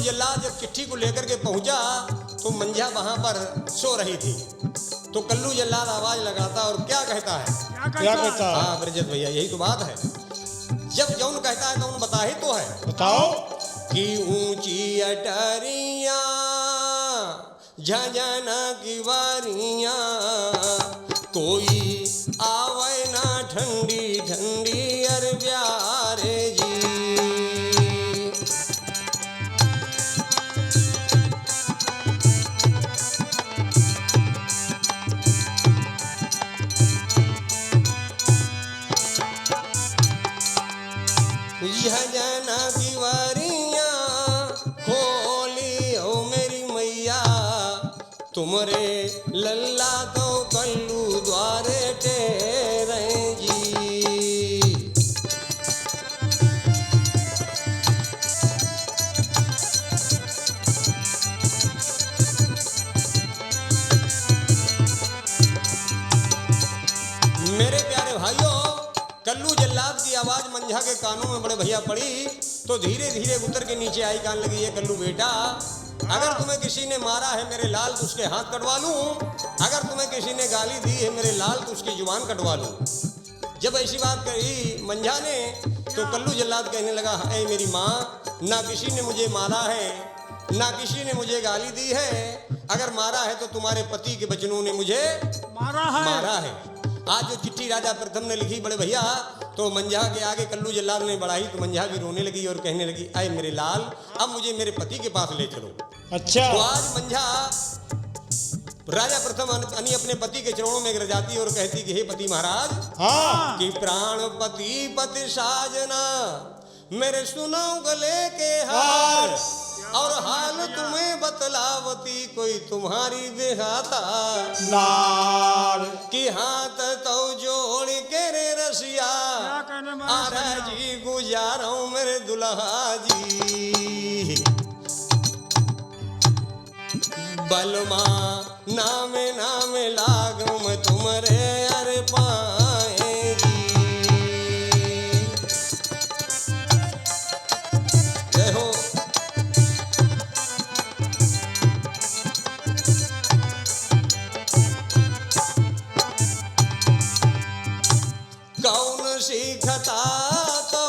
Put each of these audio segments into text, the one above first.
जल्लाद जब चिट्ठी को लेकर के पहुंचा तो मंझा वहां पर सो रही थी। तो कल्लू जल्लाद आवाज लगाता और क्या कहता है? क्या कहता है? हाँ ब्रजेश भैया, यही तो बात है। जब जौन कहता है तो बता ही तो है। बताओ। कि ऊंची अटरिया झंझन की वारिया, कोई आवे ना ठंडी ठंडी अर प्यारे जी। झंझन की वारिया खोली हो मेरी मैया, तुमरे लल्ला तो कल्लू द्वारे टेरे जी। मेरे प्यारे भाइयों, कल्लू जल्लाद की आवाज मंझा के कानों में बड़े भैया पड़ी तो धीरे धीरे उतर के नीचे आई। कान लगी है कल्लू बेटा, अगर तुम्हें किसी ने मारा है मेरे लाल तो उसके हाथ कटवा लूं, अगर तुम्हें किसी ने गाली दी है मेरे लाल तो उसकी जुबान कटवा लूं। जब ऐसी बात कही मंझा ने तो कल्लू जल्लाद कहने लगा, ऐ मेरी माँ, ना किसी ने मुझे मारा है ना किसी ने मुझे गाली दी है, अगर मारा है तो तुम्हारे पति के बचनों ने मुझे मारा है। आज जो चिट्ठी राजा प्रथम ने लिखी बड़े भैया, तो मंझा के आगे कल्लू जल्लाद ने बढ़ाई तो मंझा भी रोने लगी और कहने लगी, अय मेरे लाल, अब मुझे मेरे पति के पास ले चलो। अच्छा। तो आज मंझा राजा प्रथम अपने पति के चरणों में गिर जाती और कहती कि हे पति महाराज, हाँ। कि प्राण पति पति साजना मेरे सुनो गले के हार, और हाल तुम्हें बतलावती कोई तुम्हारी देहाता नार कि हाथ तो जोड़ के रे रसिया, आरा जी गुजारो मेरे दुल्हा जी। बलमा नामे नामे लागू मैं तुम्हारे अरे पाए जी। जय हो। कौन सी खता तो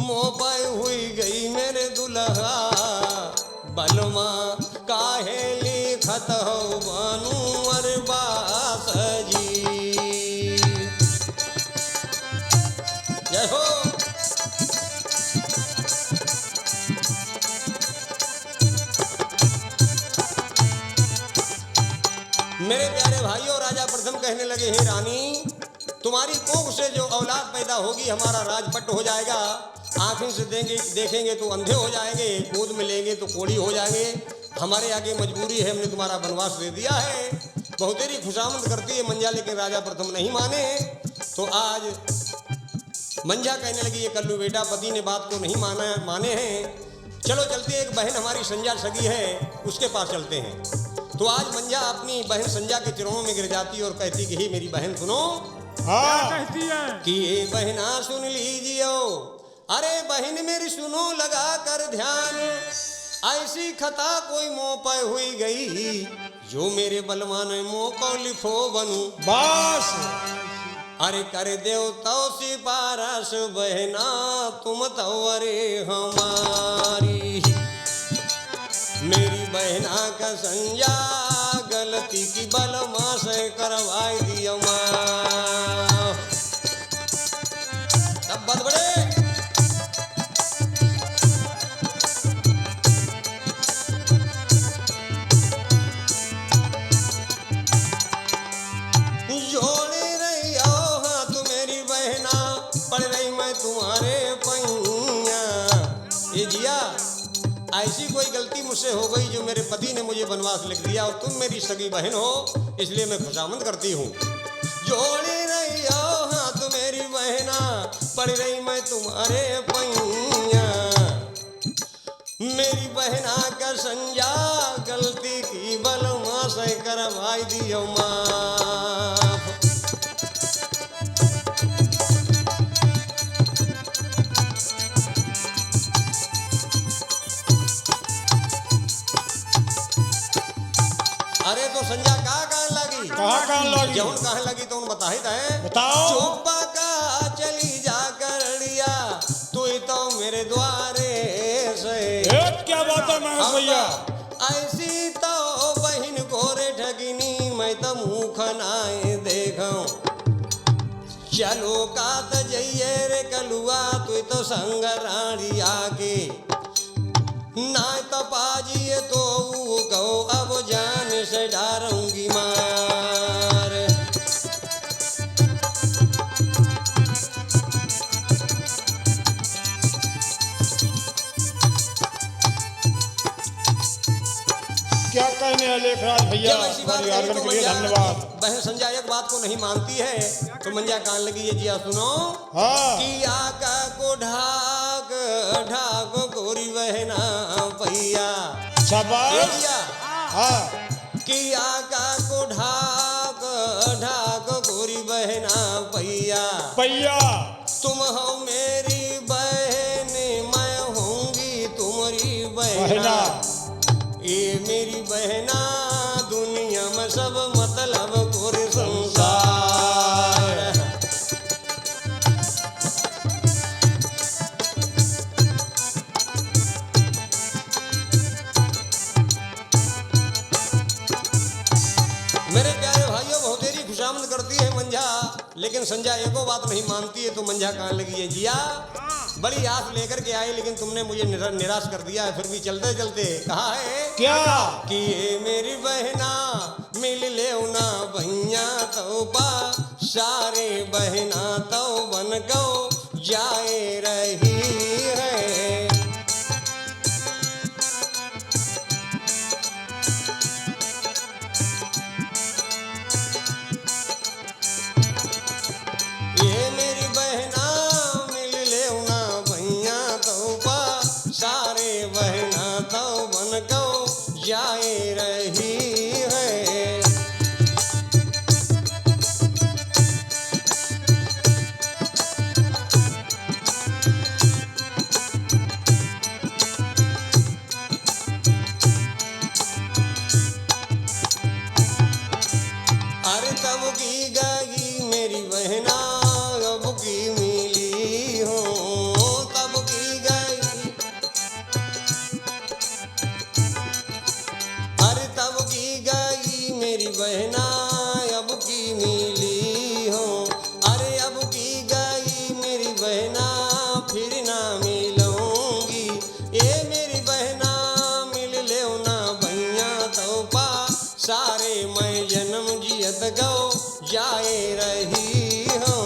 मोबाई हुई गई मेरे दुल्हा, बलमा काहे लिखत हो बनू अरबास जी। जय हो। मेरे प्यारे भाइयों, राजा प्रथम कहने लगे, हे रानी, तुम्हारी कोख से जो औलाद पैदा होगी हमारा राजपट हो जाएगा, आंखें से देखेंगे तो अंधे हो जाएंगे, गोद में लेंगे तो कोढ़ी हो जाएंगे, हमारे आगे मजबूरी है, हमने तुम्हारा वनवास दे दिया है। बहुतेरी खुशामद करती है मंझा, लेकिन राजा प्रथम नहीं माने। तो आज मंझा कहने लगी, ये कल्लू बेटा, पति ने बात को नहीं माने हैं, चलो चलते, एक बहन हमारी संजा सगी है उसके पास चलते हैं। तो आज मंझा अपनी बहन संजा के चरणों में गिर जाती और कहती कि हे मेरी बहन सुनो। हाँ। कहती है कि ये बहना सुन लीजियो, अरे बहन मेरी सुनो लगा कर ध्यान, ऐसी खता कोई मुंह पे हुई गई, जो मेरे बलवान मुंह को लिखो बनू बस। अरे कर देव तो सिपारस बहना तुम तो अरे हमारी, मेरी बहना का संजा गलती की बलमा से करवाई दियो मां। तब बद बड़े जोड़े रही आओ हाथ मेरी बहना, पड़ रही मैं तुम्हारे पैया। ये जिया, ऐसी कोई गलती मुझसे हो गई जो मेरे पति ने मुझे वनवास लिख दिया और तुम मेरी सगी बहन हो, इसलिए मैं खुशामद करती हूँ। जोड़े रही आओ हाथ मेरी बहना, पड़ रही मैं तुम्हारे पैया, मेरी बहना का संजा गलती की बलमा से करवाई दियो माफ। कहाँ लगी? जौन कहाँ लगी तो उन बताही है। बताओ। चोपा का चली जा करड़िया तू तो मेरे द्वारे से। क्या बात है महेश भैया? ऐसी तो बहन गोरे ठगिनी मैं तो मुँह खनाए देखूं। चलो का त जइए रे कलुआ तू तो संग रानी आके ना तो पाजिए तो कहो अब जान से डारूंगी मार। क्या कहने हैं लेखराज भैया? जब ऐसी बात हमारी कही आर्गन तो के लिए मंजा धन्यवाद। बहन संजय एक बात को नहीं मानती है तो मंजा कान लगी है जिया सुनो। हाँ। कि आका को ढाक ढाक गोरी बहना भैया। शाबाश। जिया हाँ। कि आका को ढाक ढाक गोरी बहना भैया। भैया तुम हो मेरी बहन मैं होंगी तुम्हारी बहना। बहना। ये मेरी बहना दुनिया में सब मतलब पूरे संसार। मेरे प्यारे भाइयों बहुत देरी खुशामद करती है मंझा लेकिन संजा एको बात नहीं मानती है तो मंझा कहाँ लगी है जिया। बड़ी आस लेकर के आए लेकिन तुमने मुझे निराश कर दिया है। फिर भी चलते चलते कहा है क्या? कि ये मेरी बहना मिल ले ना भैया तो पा सारे बहना तो बन गो जाए रही है। ये मेरी बहना मिल ले ना भैया तो पा सारे बहना तो बन गो जाए रही है। अरे तब की गई मेरी बहना अब की मिली हो तब की गई। अरे तब की गई मेरी बहना अब की मिली हो। अरे अब की गई मेरी बहना फिर ना मिलूंगी। ये मेरी बहना मिल ले ना भैया तो पा सारे मैं जन्म जियत गो जाए रही हूँ।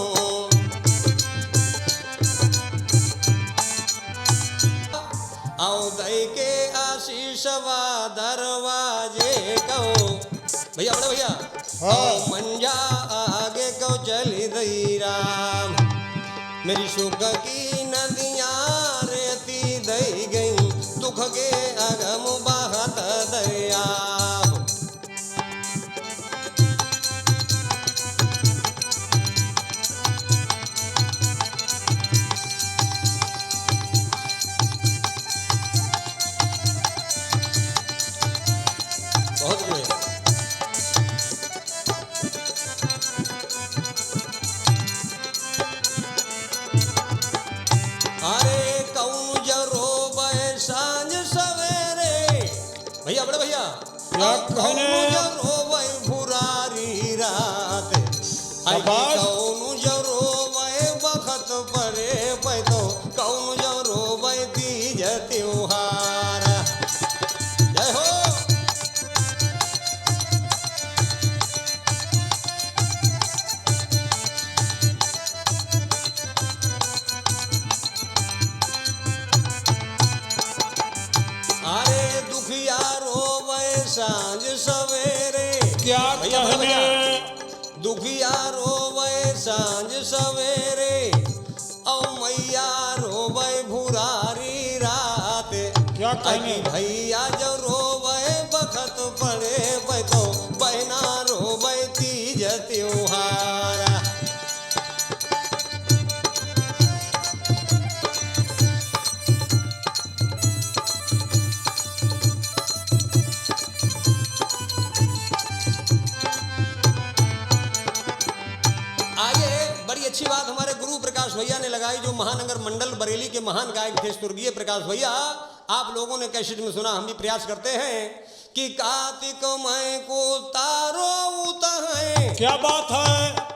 आओ दई के आशीष वा दरवाजे कहो भैया बड़े भैया। आओ मंजा आगे को चली दई राम। मेरी सुख की नदियाँ रेती दई गई दुख के अगम बहत दरिया। बहुत बढ़िया। अरे कौन जरो बे सांझ सवेरे भैया बड़े भैया। क्या कहने? कौन जरो बे भुरारी रात। शाबाश। कौन जरो बे बखत परे पे तो कौन जरो बे तीज त्योहार। जय हो। अरे दुखिया रोवे सांझ सवेरे। क्या भैया, कहने? भैया। दुखिया रोवे सांझ सवेरे औ मैया रोवे भुरारी रात। क्या कहने? अगी भैया जो रोवे बखत पड़े पे तो बहना रोवे तीज त्योहार। भैया ने लगाई, जो महानगर मंडल बरेली के महान गायक थे स्वर्गीय प्रकाश भैया। आप लोगों ने कैसेट में सुना, हम भी प्रयास करते हैं कि कार्तिक मय को तारो उतहे, क्या बात है।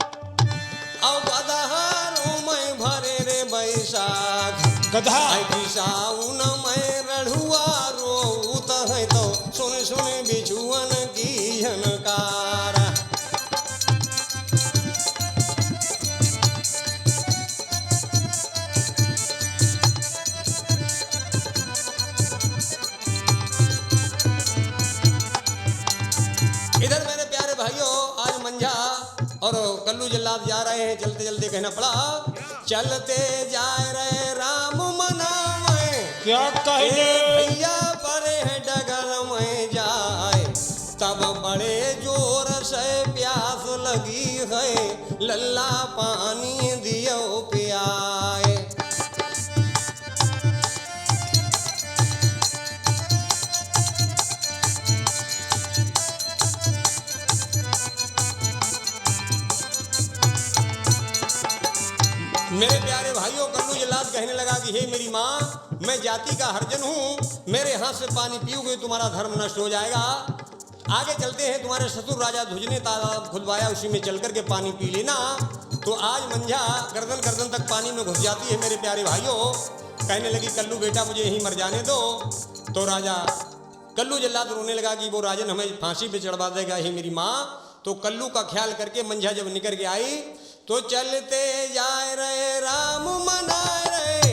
और बदहारो मैं भरे रे बैसाख, गधा आई साउन मैं रढ़ुआ रो उतहे, तो सुन सुन बिछुअन की झनकार। इधर मेरे प्यारे भाइयों, आज मंझा और कल्लू जल्लाद जा रहे हैं, चलते चलते कहना पड़ा, चलते जाए रहे राम मनावे, क्या कहने। भैया पड़े हैं डगर में जाए, तब बड़े जोर से प्यास लगी है, लल्ला पानी दियो पियाए। मेरे प्यारे भाइयों, कल्लू जल्लाद कहने लगा कि हे मेरी माँ, मैं जाति का हरिजन हूँ, मेरे हाथ से पानी पियोगे तुम्हारा धर्म नष्ट हो जाएगा। आगे चलते हैं, तुम्हारे ससुर राजा ध्वज ने तालाब खुदवाया, उसी में चल करके पानी पी लेना। तो आज मंझा गर्दन गर्दन तक पानी में घुस जाती है। मेरे प्यारे भाइयों, कहने लगी कल्लू बेटा मुझे यहीं मर जाने दो। तो राजा कल्लू जल्लाद रोने लगा कि वो राजन हमें फांसी पे चढ़वा देगा, हे मेरी माँ। तो कल्लू का ख्याल करके मंझा जब निकल के आई, तो चलते जाए रहे राम मनाए रहे,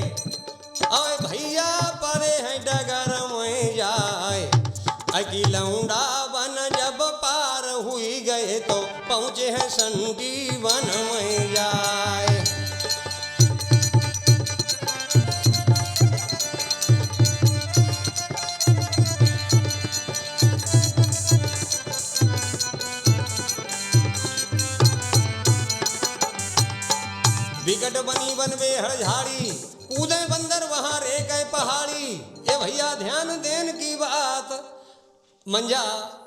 अरे भैया परे हैं डगर में जाए, अकी लौंडा बन जब पार हुई गए, तो पहुँचे हैं संगी वन में जाए। विकट बनी बन में हड़झाड़ी, कूदे बंदर वहां रे गए पहाड़ी। ये भैया ध्यान देन की बात। मंझा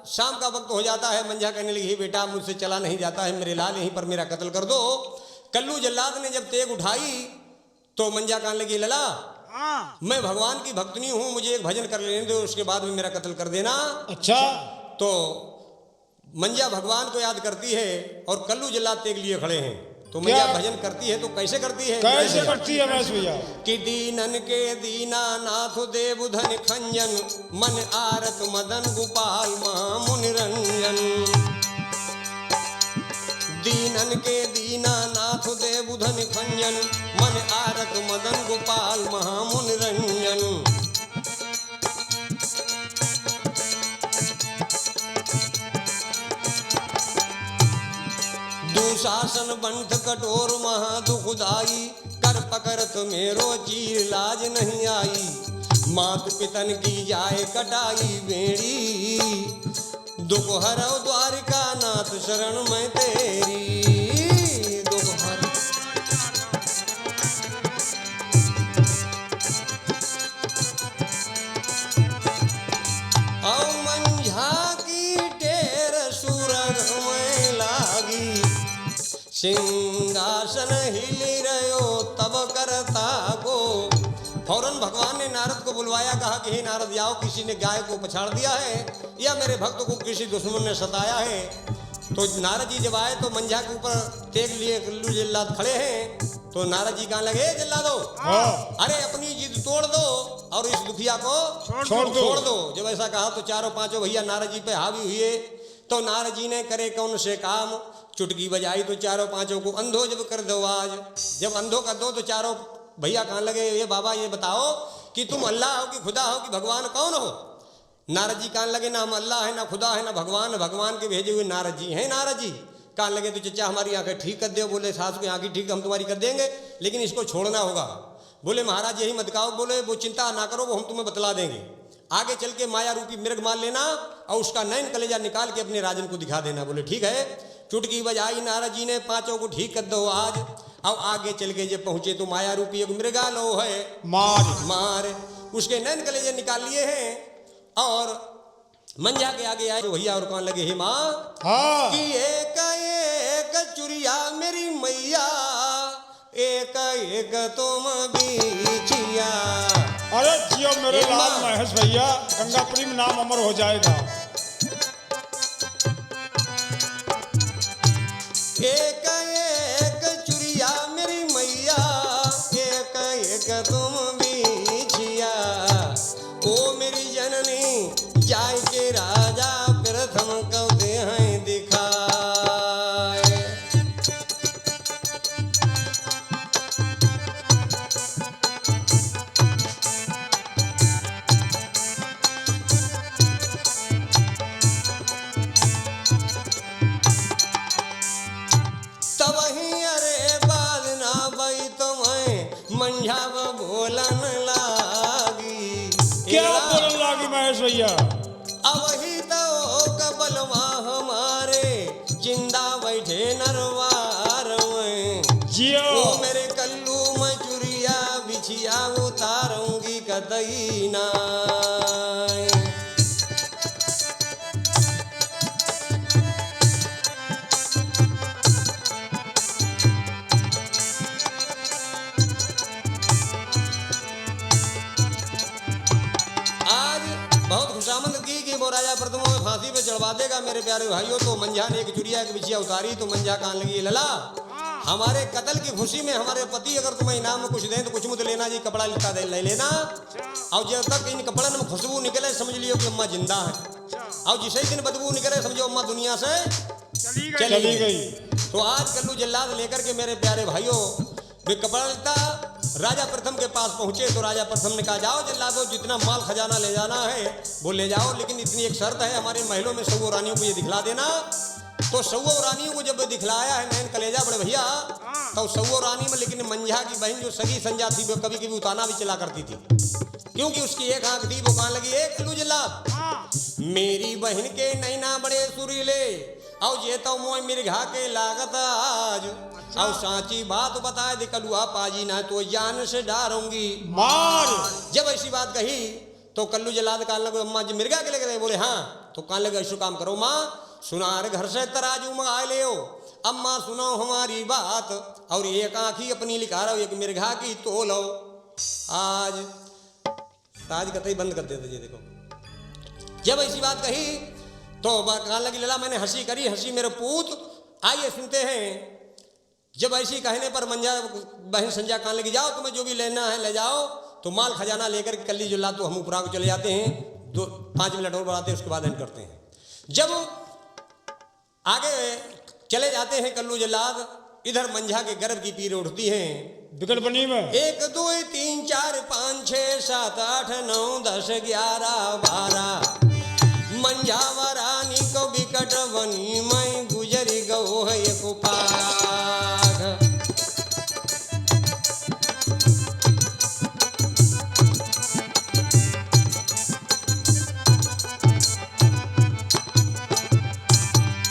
शाम का वक्त हो जाता है, मंझा कहने लगी हे बेटा मुझसे चला नहीं जाता है, मेरे लाल यहीं पर मेरा कत्ल कर दो। कल्लू जल्लाद ने जब तेग उठाई तो मंझा कहने लगी लला मैं भगवान की भक्तनी हूँ, मुझे एक भजन कर लेने दो, उसके बाद में मेरा कत्ल कर देना। अच्छा। तो मंझा भगवान को याद करती है और कल्लू जल्लाद तेग लिए खड़े हैं। तो मैया भजन करती है, तो कैसे करती है? कैसे करती है महेश भैया? कि दीनन के दीना नाथ देव धन खंजन, मन आरत मदन गोपाल महामुनि रंजन। दीनन के दीना नाथ देव धन खंजन, मन आरत मदन गोपाल महामुनि रंजन। दुशासन बंठ कठोर महा दुखदाई, कर पकड़त मेरो चीर लाज नहीं आई। मात पितन की जाए कटाई बेड़ी, दुख हरौ द्वारिका नाथ शरण में तेरी। दुख हर औ मंझा की टेर सुरग में लागी, सिंहासन हिली रहो तब करता को। फौरन भगवान ने नारद को बुलवाया, कहा कि हे नारद जाओ, किसी ने गाय को पछाड़ दिया है या मेरे भक्त को किसी दुश्मन ने सताया है। तो नारद जी जब आए तो मंझा के ऊपर तेग लिए कल्लू जल्लाद खड़े हैं। तो नारद जी कहने लगे जल्लादो, अरे अपनी जिद तोड़ दो और इस दुखिया को छोड़ दो। जब ऐसा कहा तो चारों पांचों भैया नारद जी पे हावी हुए। तो नारद जी ने करे कौन से काम, चुटकी बजाई तो चारों पांचों को अंधो जब कर दो आज। जब अंधो कर दो तो चारों भैया कहने लगे ये बाबा ये बताओ कि तुम अल्लाह हो कि खुदा हो कि भगवान कौन हो? नारद जी कहने लगे ना हम अल्लाह है ना खुदा है ना भगवान, भगवान के भेजे हुए नारद जी हैं। नारद जी कहने लगे तो चचा हमारी आंखें ठीक कर दो। बोले सास की आंखें ठीक हम तुम्हारी कर देंगे, लेकिन इसको छोड़ना होगा। बोले महाराज यही मत कहो। बोले वो चिंता ना करो, वो हम तुम्हें बतला देंगे। आगे चल के माया रूपी मृग मान लेना और उसका नैन कलेजा निकाल के अपने राजन को दिखा देना। बोले ठीक है। चुटकी बजाई नारद जी ने, पांचों को ठीक कर दो आज। अब आगे चल के जब पहुंचे तो माया रूपी एक मृगालो है, मार उसके नैन कलेजे निकाल लिए हैं और मंझा के आगे आए तो भैया और कहने लगे हे माँ कि एक एक चुरिया मेरी मैया, एक एक तुम बीचिया। अरे जियो मेरे एक लाल माँ। महेश भैया, गंगा प्रेम नाम अमर हो जाएगा। एक एक चुरिया मेरी मैया, एक एक तुम बीचिया। ओ मेरी जननी जाय के राजा प्रथम कौते हैं दिखाए। तब ही अरे बाल ना बई तुम्हें मंझाव बोलन लागी। क्या बोलने लगी महेश भैया? अब ही तो कबलवा हमारे जिंदा बैठे नरवार में। जियो ओ मेरे कल्लू मैं चुरिया बिछिया उतारूंगी कतई ना। आज बहुत खुशामद की कि वो राजा प्रथम में फांसी पे चढ़वा देगा मेरे प्यारे भाइयों। तो मंझा ने एक चुरिया एक बिछिया उतारी तो मंझा कान लगी, लला हमारे कत्ल की खुशी में हमारे पति अगर तुम्हें इनाम में कुछ दें तो कुछ मुझे लेना जी, कपड़ा लिखा दे ले लेना। और जब तक इन कपड़न में खुशबू निकले समझ लियो कि अम्मा जिंदा है। और जिसे ही दिन बदबू निकले समझो अम्मा दुनिया से चली गई। तो आज कल्लू जल्लाद लेकर के मेरे प्यारे भाइयों वे कपड़ा लेता राजा प्रथम के पास पहुंचे। तो राजा प्रथम ने कहा, जाओ जल्लादो जितना माल खजाना ले जाना है वो ले जाओ, लेकिन इतनी एक शर्त है, हमारे महलों में सौ रानियों को ये दिखला देना। तो सौ रानियों को जब दिखलाया है नैन कलेजा बड़े भैया, तो सौ रानी में लेकिन मंझा की बहन जो सगी संजा थी वो कभी कभी उताना भी चला करती थी, क्योंकि उसकी एक आंख थी। वो कहां लगी, एक कल्लू जल्लाद मेरी बहन के नैना बड़े सुरीले और ये तो मोय मिर्घा के लागत आज। और साची बात बताए दे कलुआ पाजी ना तो जान से डारूंगी मार। जब ऐसी बात कही तो कल्लू जल्लाद कहने लगे, अम्मा जी मिर्गा के लगे? बोले हाँ। तो कहने लगे, ऐसा काम करो माँ, सुनार घर से तराजू मंगा ले हो। अम्मा सुनो हमारी बात और एक आंखी अपनी लिखा रहो, एक मिर्घा की तो लो। आज कतई बंद कर देते जी। देखो जब ऐसी बात कही तो कहने लगी, लला मैंने हंसी करी, हंसी मेरे पूत। आइए सुनते हैं। जब ऐसी कहने पर मंझा बहन संजा कहने लगी, जाओ तुम्हें जो भी लेना है ले जाओ। तो माल खजाना लेकर कल्ली जल्लाद तो हम ऊपरा को चले जाते हैं। 5 मिनट और बढ़ाते हैं, उसके बाद एंड करते हैं। जब आगे चले जाते हैं कल्लू जल्लाद, इधर मंझा के गर्भ की पीर उठती हैं विकट बनी में 1 2 3 4 5 6 7 8 9 10 11 12 मंझावा रानी को विकट बनी मैं गुजरी गो है एक पाग।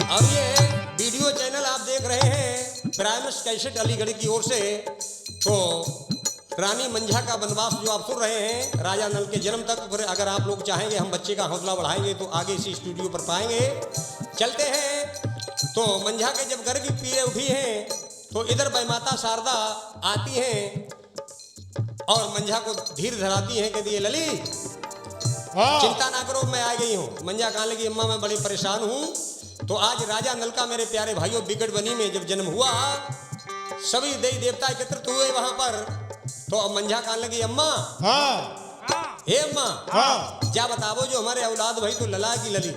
और ये वीडियो चैनल आप देख रहे हैं प्राइमस कैसेट अलीगढ़ की ओर से। तो रानी मंझा का वनवास जो आप सुन रहे हैं राजा नल के जन्म तक, फिर अगर आप लोग चाहेंगे हम बच्चे का हौसला बढ़ाएंगे तो आगे इसी स्टूडियो पर पाएंगे। चलते हैं। तो मंझा के जब गर्भ की पीड़े उठी हैं तो इधर बैमाता शारदा आती हैं और मंझा को धीर धराती हैं, कहती है लली हाँ। चिंता ना करो मैं आ गई हूँ। मंझा कहने लगी, अम्मा मैं बड़ी परेशान हूँ। तो आज राजा नल का मेरे प्यारे भाइयों बिकट बनी में जब जन्म हुआ, सभी देवी देवता एकत्रित हुए वहां पर। तो अब मंझा कहने लगी, अम्मा हाँ। हे अम्मा हाँ। क्या बतावो जो हमारे औलाद भाई तो लला की लली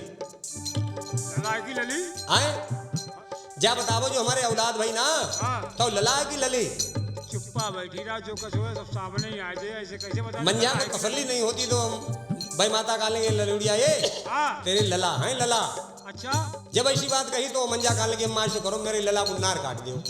आए, क्या बतावो जो हमारे औलाद भाई ना तो लला की लली। चुप्पा बैठी रहा, जो कुछ हुआ सब सामने ही आ जाए, ऐसे कैसे बता? मंझा को तसल्ली नहीं होती तो भाई माता कहने लगे, ललुड़िया ये तेरे लला हैं लला। अच्छा जब ऐसी बात कही तो मंझा कहने लगे, अम्मा ऐसे करो मेरे लला मुन्नार काट दो।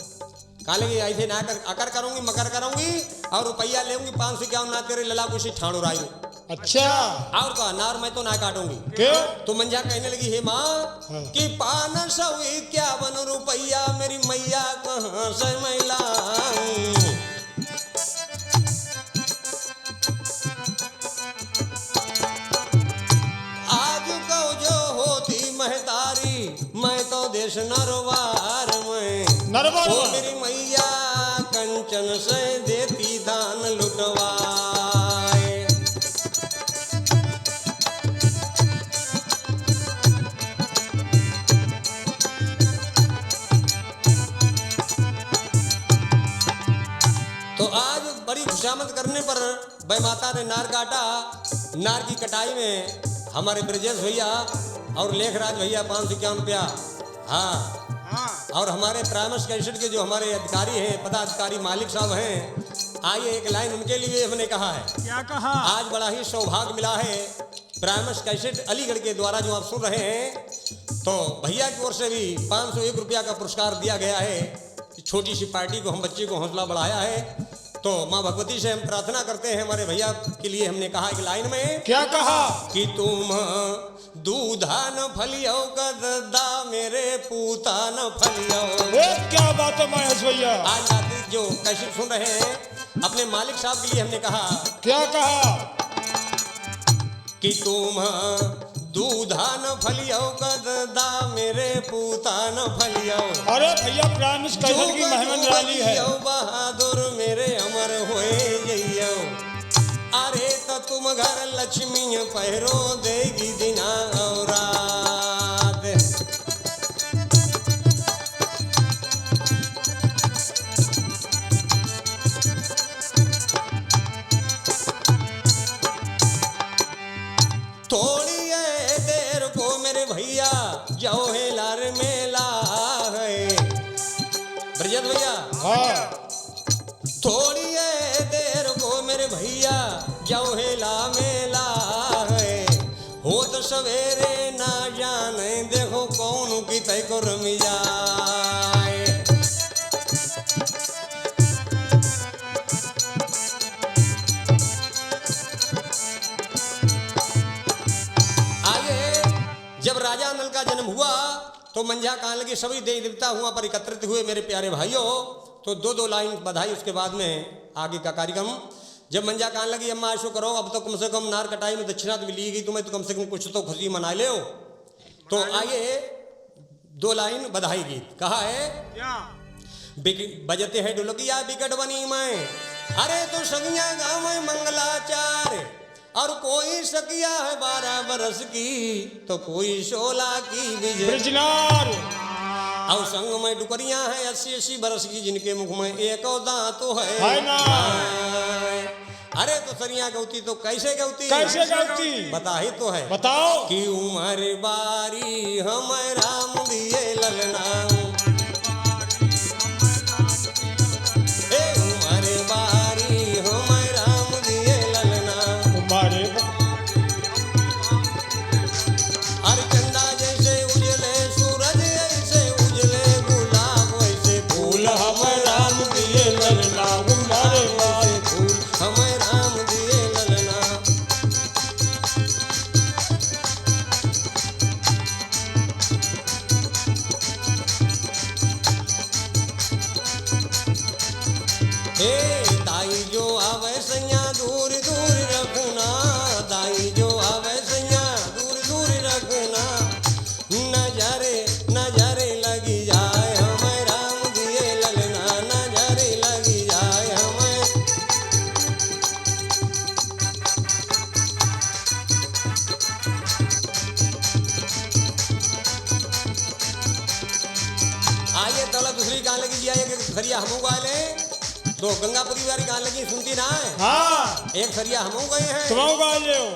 कहने लगे ऐसे ना कर, अकर करूंगी मकर करूंगी और रुपया लेंगी 500 क्या ना तेरे लला को इसी ठाणो रायू। अच्छा और कहा नार मैं तो ना काटूंगी। क्यों? तो मंझा कहने लगी, हे माँ कि 551 रुपया मेरी मैया कहाँ से मैं लाऊं। आज को जो होती महतारी मैं तो देश नरवार में नरवार ओ में। मेरी मैया कंठ कंचन से देती दान लुटवाए। तो आज बड़ी खुशामद करने पर वह माता ने नार काटा। नार की कटाई में हमारे ब्रजेश भैया और लेखराज भैया 551 रुपया। हाँ, हाँ और हमारे प्राइमस कैसेट के जो हमारे अधिकारी हैं, पदाधिकारी मालिक साहब हैं, आइए एक लाइन उनके लिए हमने कहा है। क्या कहा? आज बड़ा ही सौभाग्य मिला है प्राइमस कैसेट अलीगढ़ के द्वारा जो आप सुन रहे हैं, तो भैया की ओर से भी 501 रुपया का पुरस्कार दिया गया है। छोटी सी पार्टी को हम बच्चे को हौसला बढ़ाया है। तो माँ भगवती से हम प्रार्थना करते हैं हमारे भैया के लिए। हमने कहा एक लाइन में क्या कहा? कि तुम दूधा न फलियो गदा मेरे पूता न फलियो। क्या बात है महेश भैया? आज रात जो कैसेट सुन रहे हैं अपने मालिक साहब के लिए हमने कहा क्या कहा? कि तुम दूधा न फलियो गदा मेरे पूता न फलियो। अरे भैया प्राइमस कैसेट की मेहमान रानी है। बहादुर मेरे अमर होए जइयो। अरे तो तुम घर लक्ष्मी पहरो देगी दिना और रात। थोड़ी है देर को मेरे भैया जाओ है लार मेला है। ब्रजेश भैया हाँ, थोड़ी है देर को मेरे भैया जाओ है ला मेला है। हो तो सवेरे ना जाने देखो कौन की तय को रम जाए। जब राजा नल का जन्म हुआ तो मंझा कहने लगी सभी देवी देवता हुआ पर एकत्रित हुए मेरे प्यारे भाइयों। तो दो लाइन बधाई उसके बाद में आगे का कार्यक्रम। जब मंझा कहने लगी अम्मा ऐसो करो अब तो कम से कम नार कटाई में दक्षिणा तो ली गई तुम्हें, तो कम से कम कुछ तो खुशी मना लो। तो आइए 2 लाइन बधाई गीत। कहा है क्या? बजते है ढोलकिया बिकट बनी मैं। अरे तो सगिया गाँव में मंगलाचार और कोई सकिया है 12 बरस की तो कोई 16 की बिजली। ब्रिजलाल और संग में डुकरियां हैं 80-80 बरस की जिनके मुख में एक दांत तो है ना। अरे तो सरिया गौती तो कैसे गौती? कैसे गौती? बता ही तो है। बताओ। कि उमर बारी हम राम दिए ललना। उमर बारी हम राम दिए ललना। हमारे अरे चंदा जैसे उजले सूरज ऐसे उजले गुलाब वैसे फूल हम राम दिए ललना। हमारे वैसे फूल हम राम दिए ललना। दाई जो आवे सैया दूर दूर रखना। दाई जो आवे सैया दूर दूर रखना। नजरे नजरे लगी जाए हमें राम दिए ललना। नजरे लगी जाए हमें। आइए तौला दूसरी गान लगी जी। एक सरिया हम गाले तो गंगापुरी वाली गान लगी सुनती ना है। हाँ, एक सरिया हम गए हैं तुम गा ले हो।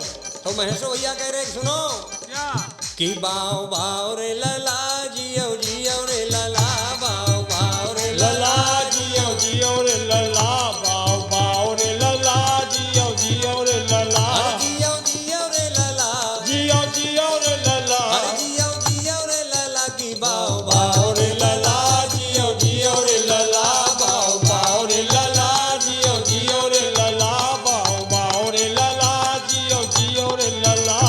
तो महेशो भैया कह रहे सुनो क्या? कि बाव बाव रे लला जियो जियो रे लला। बाव बाव रे लला जियो जियो रे लला। बाव बाव रे लला जियो जियो रे लला। अरे जियो जियो रे लला। जियो जियो रे लला। अरे जियो जियो रे लला की बाव बाव रे लला। जियो जियो रे लला। बाव बाव रे लला। जियो जियो रे लला। बाव बाव रे लला। जियो जियो रे लला।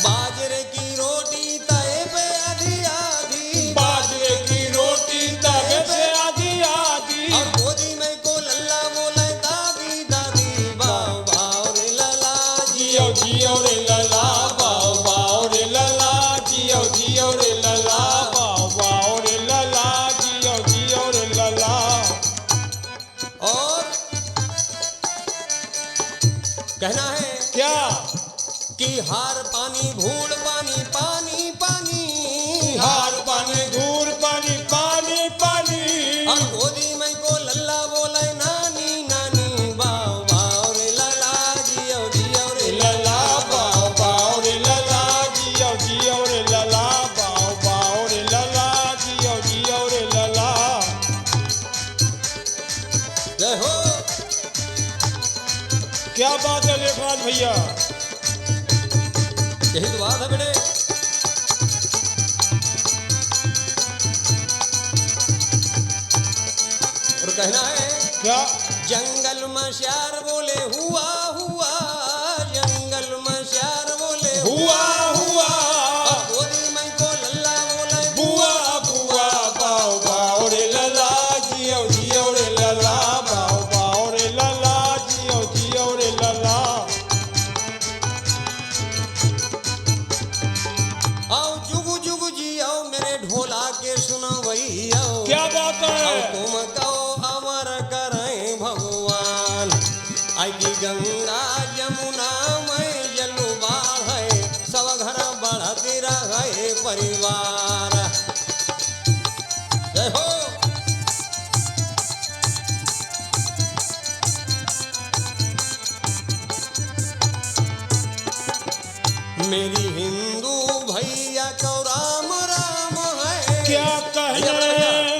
बाजरे की रोटी तए पे आधी आधी। बाजरे की रोटी पानी भूल पानी पानी पानी हार पानी घूर पानी पानी पानी और गोदी में को लल्ला बोले नानी नानी बाव बाव रे लला जियो रे लला बाओ बाओ रे लला जियो रे लला बाओ बाओ रे लला जियो रे लला। जय हो। क्या बात है लेखराज भैया, यही तो बात है बेटे। और कहना है क्या जंगल में श्यार बोले हुआ हुआ, जंगल में श्यार बोले हुआ हुआ और गोदी में को लल्ला बोले बुआ बुआ बाओ बाओ रे लला जियो रे लला बाओ बाओ रे लला जियो रे लला। आओ जुगु जुगु जियो मेरे ढोला के सुनो भैया। क्या बात है, तुम कहो अमर करें भगवान, आई की गंगा यमुना में जलु बाढ़े, सब घर बढ़ते रहे परिवार। जय हो। मेरी हिंदू भैया को राम राम है। क्या कहना है,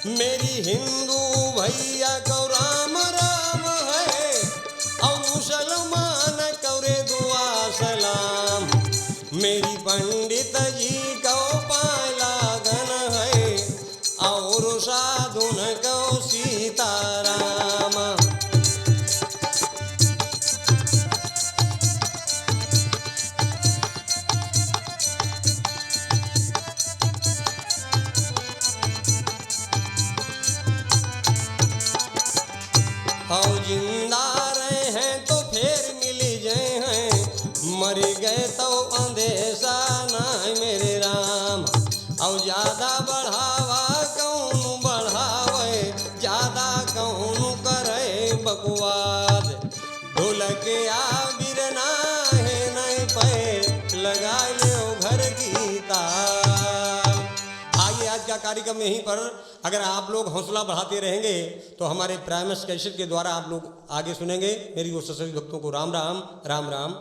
मेरी हिंदू भैया को राम राम है और मुसलमान करे दुआ सलाम। मेरी पंडित जी को पायलागन है और साधुन को सीताराम। और जिंदा रहे हैं तो फिर मिल जाए हैं, मर गए तो अंदेशा नहीं मेरे राम। और ज्यादा बढ़ावा कौन बढ़ावे, ज्यादा कौन करे बकवाद। ढोलक आ बिरना है नहीं पे लगा लो घर की ताल। आइए आज का कार्यक्रम यहीं पर, अगर आप लोग हौसला बढ़ाते रहेंगे तो हमारे प्राइमस कैसेट के द्वारा आप लोग आगे सुनेंगे। मेरी ओर से सभी भक्तों को राम राम राम राम।